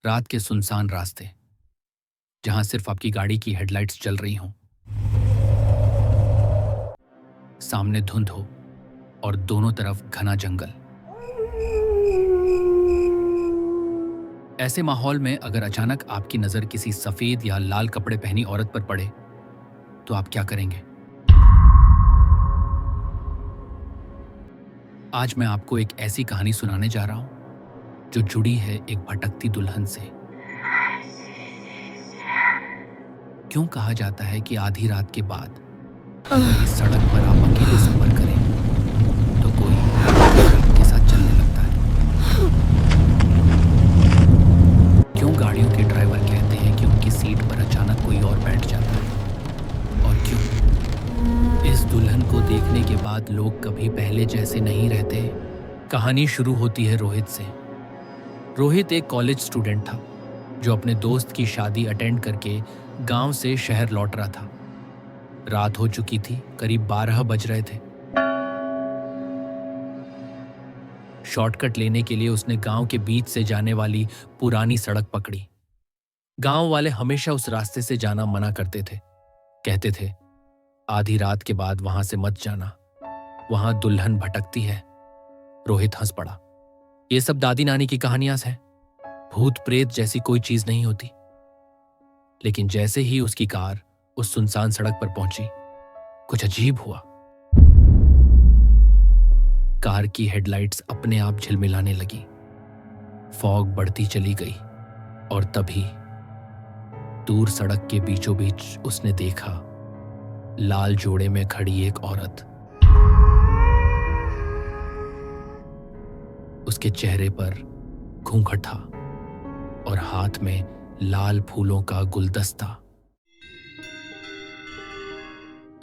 रात के सुनसान रास्ते, जहां सिर्फ आपकी गाड़ी की हेडलाइट्स जल रही हों, सामने धुंध हो और दोनों तरफ घना जंगल। ऐसे माहौल में अगर अचानक आपकी नजर किसी सफेद या लाल कपड़े पहनी औरत पर पड़े तो आप क्या करेंगे? आज मैं आपको एक ऐसी कहानी सुनाने जा रहा हूं जो जुड़ी है एक भटकती दुल्हन से। क्यों कहा जाता है कि आधी रात के बाद अगर इस सड़क पर आप अकेले सफर करें तो कोई आपके साथ चलने लगता है? क्यों गाड़ियों के ड्राइवर कहते हैं कि उनकी सीट पर अचानक कोई और बैठ जाता है? और क्यों इस दुल्हन को देखने के बाद लोग कभी पहले जैसे नहीं रहते? कहानी शुरू होती है रोहित से। रोहित एक कॉलेज स्टूडेंट था जो अपने दोस्त की शादी अटेंड करके गांव से शहर लौट रहा था। रात हो चुकी थी, करीब 12 बज रहे थे। शॉर्टकट लेने के लिए उसने गांव के बीच से जाने वाली पुरानी सड़क पकड़ी। गांव वाले हमेशा उस रास्ते से जाना मना करते थे, कहते थे आधी रात के बाद वहां से मत जाना, वहां दुल्हन भटकती है। रोहित हंस पड़ा। ये सब दादी नानी की कहानियां हैं, भूत प्रेत जैसी कोई चीज नहीं होती। लेकिन जैसे ही उसकी कार उस सुनसान सड़क पर पहुंची, कुछ अजीब हुआ। कार की हेडलाइट्स अपने आप झिलमिलाने लगी, फॉग बढ़ती चली गई और तभी दूर सड़क के बीचों बीच उसने देखा लाल जोड़े में खड़ी एक औरत। उसके चेहरे पर घूंघट था और हाथ में लाल फूलों का गुलदस्ता।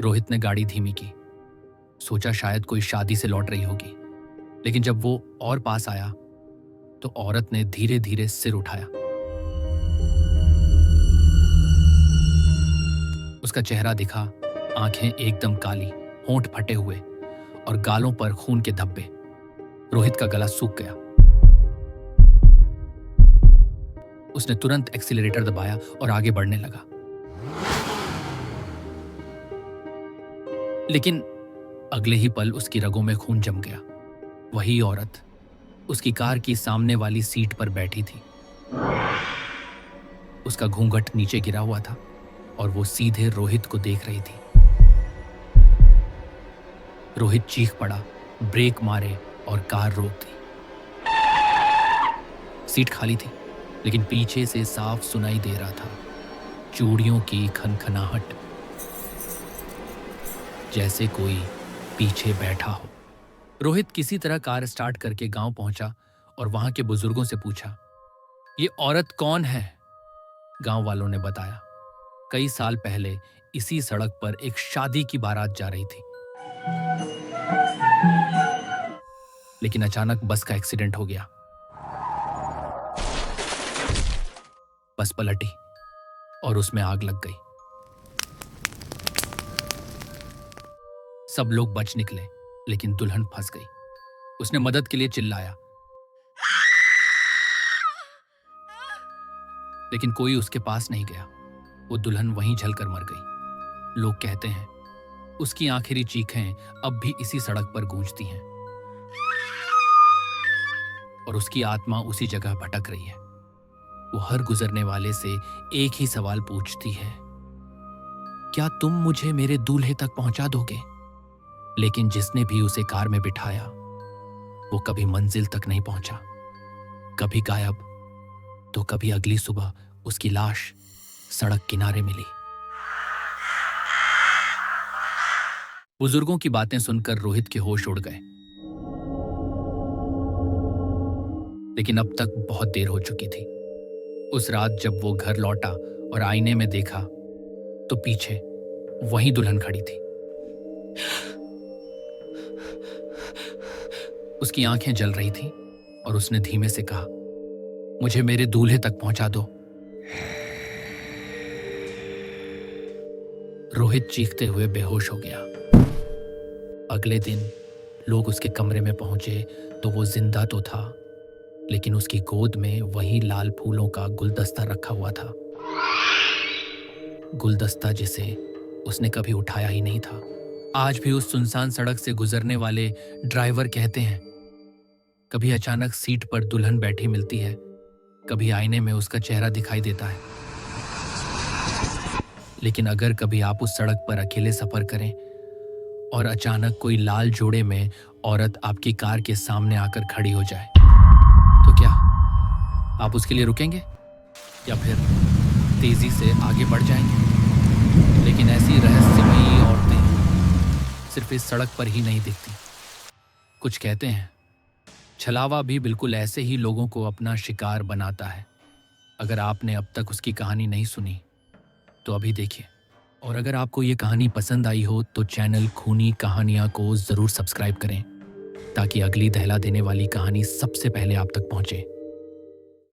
रोहित ने गाड़ी धीमी की, सोचा शायद कोई शादी से लौट रही होगी। लेकिन जब वो और पास आया तो औरत ने धीरे धीरे सिर उठाया। उसका चेहरा दिखा, आंखें एकदम काली, होंठ फटे हुए और गालों पर खून के धब्बे। रोहित का गला सूख गया। उसने तुरंत एक्सीलरेटर दबाया और आगे बढ़ने लगा। लेकिन अगले ही पल उसकी रगों में खून जम गया। वही औरत उसकी कार की सामने वाली सीट पर बैठी थी। उसका घूंघट नीचे गिरा हुआ था और वो सीधे रोहित को देख रही थी। रोहित चीख पड़ा, ब्रेक मारे और कार रोक दी। सीट खाली थी, लेकिन पीछे से साफ सुनाई दे रहा था चूड़ियों की खनखनाहट, जैसे कोई पीछे बैठा हो। रोहित किसी तरह कार स्टार्ट करके गांव पहुंचा और वहां के बुजुर्गों से पूछा, ये औरत कौन है? गांव वालों ने बताया, कई साल पहले इसी सड़क पर एक शादी की बारात जा रही थी, लेकिन अचानक बस का एक्सीडेंट हो गया। बस पलटी और उसमें आग लग गई। सब लोग बच निकले, लेकिन दुल्हन फंस गई। उसने मदद के लिए चिल्लाया, लेकिन कोई उसके पास नहीं गया। वो दुल्हन वहीं जलकर मर गई। लोग कहते हैं उसकी आखिरी चीखें अब भी इसी सड़क पर गूंजती हैं और उसकी आत्मा उसी जगह भटक रही है। वो हर गुजरने वाले से एक ही सवाल पूछती है, क्या तुम मुझे मेरे दूल्हे तक पहुंचा दोगे? लेकिन जिसने भी उसे कार में बिठाया वो कभी मंजिल तक नहीं पहुंचा। कभी गायब तो कभी अगली सुबह उसकी लाश सड़क किनारे मिली। बुजुर्गों की बातें सुनकर रोहित के होश उड़ गए, लेकिन अब तक बहुत देर हो चुकी थी। उस रात जब वो घर लौटा और आईने में देखा तो पीछे वही दुल्हन खड़ी थी। उसकी आंखें जल रही थीं और उसने धीमे से कहा, मुझे मेरे दूल्हे तक पहुंचा दो। रोहित चीखते हुए बेहोश हो गया। अगले दिन लोग उसके कमरे में पहुंचे तो वो जिंदा तो था, लेकिन उसकी गोद में वही लाल फूलों का गुलदस्ता रखा हुआ था, गुलदस्ता जिसे उसने कभी उठाया ही नहीं था। आज भी उस सुनसान सड़क से गुजरने वाले ड्राइवर कहते हैं, कभी अचानक सीट पर दुल्हन बैठी मिलती है, कभी आईने में उसका चेहरा दिखाई देता है। लेकिन अगर कभी आप उस सड़क पर अकेले सफर करें और अचानक कोई लाल जोड़े में औरत आपकी कार के सामने आकर खड़ी हो जाए, तो क्या आप उसके लिए रुकेंगे या फिर तेजी से आगे बढ़ जाएंगे? लेकिन ऐसी रहस्यमयी औरतें सिर्फ इस सड़क पर ही नहीं दिखती। कुछ कहते हैं छलावा भी बिल्कुल ऐसे ही लोगों को अपना शिकार बनाता है। अगर आपने अब तक उसकी कहानी नहीं सुनी तो अभी देखिए। और अगर आपको ये कहानी पसंद आई हो तो चैनल खूनी कहानियां को ज़रूर सब्सक्राइब करें ताकि अगली दहला देने वाली कहानी सबसे पहले आप तक पहुंचे।